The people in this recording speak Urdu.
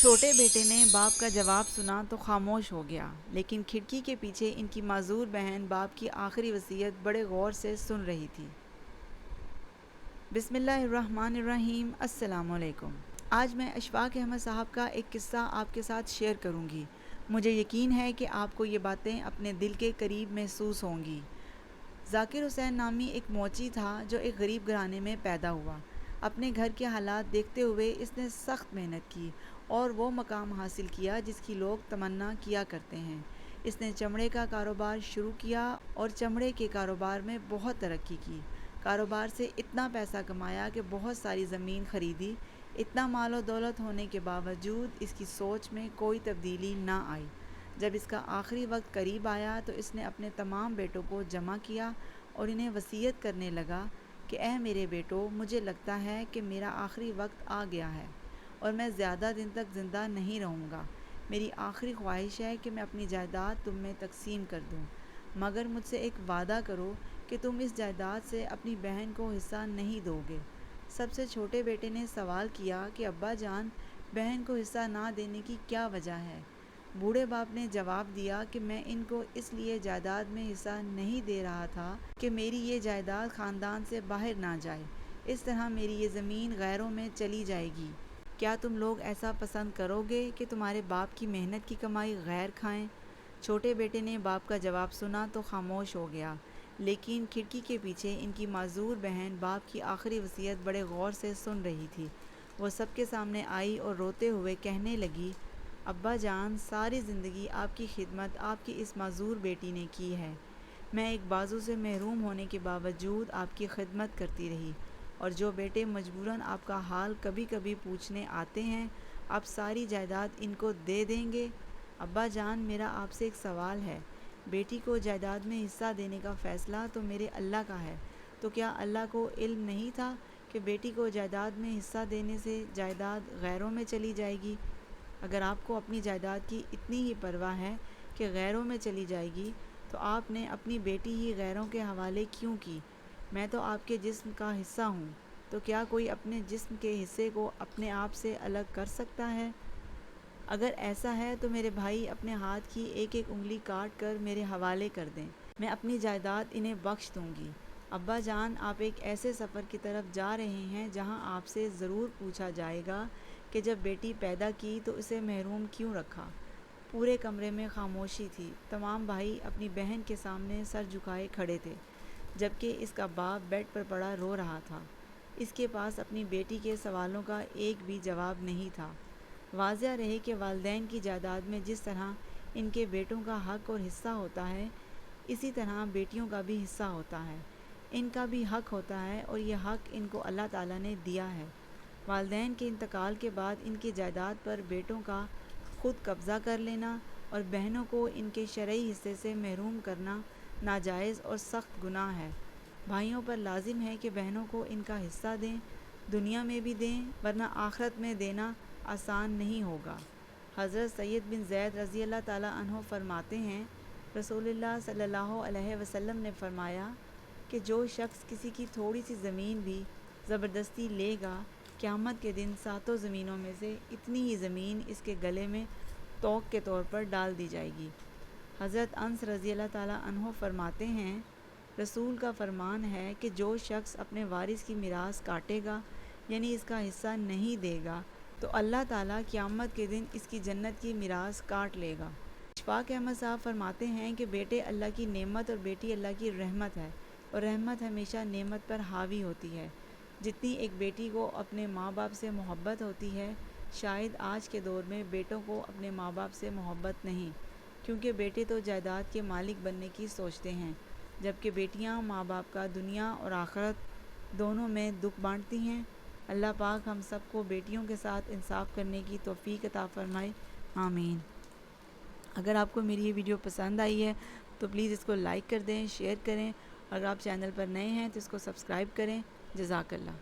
چھوٹے بیٹے نے باپ کا جواب سنا تو خاموش ہو گیا، لیکن کھڑکی کے پیچھے ان کی معذور بہن باپ کی آخری وصیت بڑے غور سے سن رہی تھی۔ بسم اللہ الرحمن الرحیم۔ السلام علیکم۔ آج میں اشفاق احمد صاحب کا ایک قصہ آپ کے ساتھ شیئر کروں گی۔ مجھے یقین ہے کہ آپ کو یہ باتیں اپنے دل کے قریب محسوس ہوں گی۔ ذاکر حسین نامی ایک موچی تھا جو ایک غریب گھرانے میں پیدا ہوا۔ اپنے گھر کے حالات دیکھتے ہوئے اس نے سخت محنت کی اور وہ مقام حاصل کیا جس کی لوگ تمنا کیا کرتے ہیں۔ اس نے چمڑے کا کاروبار شروع کیا اور چمڑے کے کاروبار میں بہت ترقی کی۔ کاروبار سے اتنا پیسہ کمایا کہ بہت ساری زمین خریدی۔ اتنا مال و دولت ہونے کے باوجود اس کی سوچ میں کوئی تبدیلی نہ آئی۔ جب اس کا آخری وقت قریب آیا تو اس نے اپنے تمام بیٹوں کو جمع کیا اور انہیں وصیت کرنے لگا کہ اے میرے بیٹو، مجھے لگتا ہے کہ میرا آخری وقت آ گیا ہے اور میں زیادہ دن تک زندہ نہیں رہوں گا۔ میری آخری خواہش ہے کہ میں اپنی جائیداد تم میں تقسیم کر دوں، مگر مجھ سے ایک وعدہ کرو کہ تم اس جائیداد سے اپنی بہن کو حصہ نہیں دو گے۔ سب سے چھوٹے بیٹے نے سوال کیا کہ ابا جان، بہن کو حصہ نہ دینے کی کیا وجہ ہے؟ بوڑھے باپ نے جواب دیا کہ میں ان کو اس لیے جائیداد میں حصہ نہیں دے رہا تھا کہ میری یہ جائیداد خاندان سے باہر نہ جائے، اس طرح میری یہ زمین غیروں میں چلی جائے گی۔ کیا تم لوگ ایسا پسند کرو گے کہ تمہارے باپ کی محنت کی کمائی غیر کھائیں؟ چھوٹے بیٹے نے باپ کا جواب سنا تو خاموش ہو گیا، لیکن کھڑکی کے پیچھے ان کی معذور بہن باپ کی آخری وصیت بڑے غور سے سن رہی تھی۔ وہ سب کے سامنے آئی اور روتے ہوئے کہنے لگی، ابا جان، ساری زندگی آپ کی خدمت آپ کی اس معذور بیٹی نے کی ہے۔ میں ایک بازو سے محروم ہونے کے باوجود آپ کی خدمت کرتی رہی، اور جو بیٹے مجبوراً آپ کا حال کبھی کبھی پوچھنے آتے ہیں، آپ ساری جائیداد ان کو دے دیں گے؟ ابا جان، میرا آپ سے ایک سوال ہے۔ بیٹی کو جائیداد میں حصہ دینے کا فیصلہ تو میرے اللہ کا ہے، تو کیا اللہ کو علم نہیں تھا کہ بیٹی کو جائیداد میں حصہ دینے سے جائیداد غیروں میں چلی جائے گی؟ اگر آپ کو اپنی جائیداد کی اتنی ہی پرواہ ہے کہ غیروں میں چلی جائے گی، تو آپ نے اپنی بیٹی ہی غیروں کے حوالے کیوں کی؟ میں تو آپ کے جسم کا حصہ ہوں، تو کیا کوئی اپنے جسم کے حصے کو اپنے آپ سے الگ کر سکتا ہے؟ اگر ایسا ہے تو میرے بھائی اپنے ہاتھ کی ایک ایک انگلی کاٹ کر میرے حوالے کر دیں، میں اپنی جائیداد انہیں بخش دوں گی۔ ابا جان، آپ ایک ایسے سفر کی طرف جا رہے ہیں جہاں آپ سے ضرور پوچھا جائے گا کہ جب بیٹی پیدا کی تو اسے محروم کیوں رکھا؟ پورے کمرے میں خاموشی تھی۔ تمام بھائی اپنی بہن کے سامنے سر جھکائے کھڑے تھے، جبکہ اس کا باپ بیڈ پر پڑا رو رہا تھا۔ اس کے پاس اپنی بیٹی کے سوالوں کا ایک بھی جواب نہیں تھا۔ واضح رہے کہ والدین کی جائیداد میں جس طرح ان کے بیٹوں کا حق اور حصہ ہوتا ہے، اسی طرح بیٹیوں کا بھی حصہ ہوتا ہے۔ ان کا بھی حق ہوتا ہے اور یہ حق ان کو اللہ تعالیٰ نے دیا ہے۔ والدین کے انتقال کے بعد ان کی جائیداد پر بیٹوں کا خود قبضہ کر لینا اور بہنوں کو ان کے شرعی حصے سے محروم کرنا ناجائز اور سخت گناہ ہے۔ بھائیوں پر لازم ہے کہ بہنوں کو ان کا حصہ دیں، دنیا میں بھی دیں، ورنہ آخرت میں دینا آسان نہیں ہوگا۔ حضرت سید بن زید رضی اللہ تعالیٰ عنہ فرماتے ہیں، رسول اللہ صلی اللہ علیہ وسلم نے فرمایا کہ جو شخص کسی کی تھوڑی سی زمین بھی زبردستی لے گا، قیامت کے دن 7 زمینوں میں سے اتنی ہی زمین اس کے گلے میں طوق کے طور پر ڈال دی جائے گی۔ حضرت انس رضی اللہ تعالیٰ عنہ فرماتے ہیں، رسول کا فرمان ہے کہ جو شخص اپنے وارث کی میراث کاٹے گا، یعنی اس کا حصہ نہیں دے گا، تو اللہ تعالیٰ قیامت کے دن اس کی جنت کی میراث کاٹ لے گا۔ اشفاق احمد صاحب فرماتے ہیں کہ بیٹے اللہ کی نعمت اور بیٹی اللہ کی رحمت ہے، اور رحمت ہمیشہ نعمت پر حاوی ہوتی ہے۔ جتنی ایک بیٹی کو اپنے ماں باپ سے محبت ہوتی ہے، شاید آج کے دور میں بیٹوں کو اپنے ماں باپ سے محبت نہیں، کیونکہ بیٹے تو جائیداد کے مالک بننے کی سوچتے ہیں، جبکہ بیٹیاں ماں باپ کا دنیا اور آخرت دونوں میں دکھ بانٹتی ہیں۔ اللہ پاک ہم سب کو بیٹیوں کے ساتھ انصاف کرنے کی توفیق عطا فرمائے، آمین۔ اگر آپ کو میری یہ ویڈیو پسند آئی ہے تو پلیز اس کو لائک کر دیں، شیئر کریں، اور اگر آپ چینل پر نئے ہیں تو اس کو سبسکرائب کریں۔ جزاک اللہ۔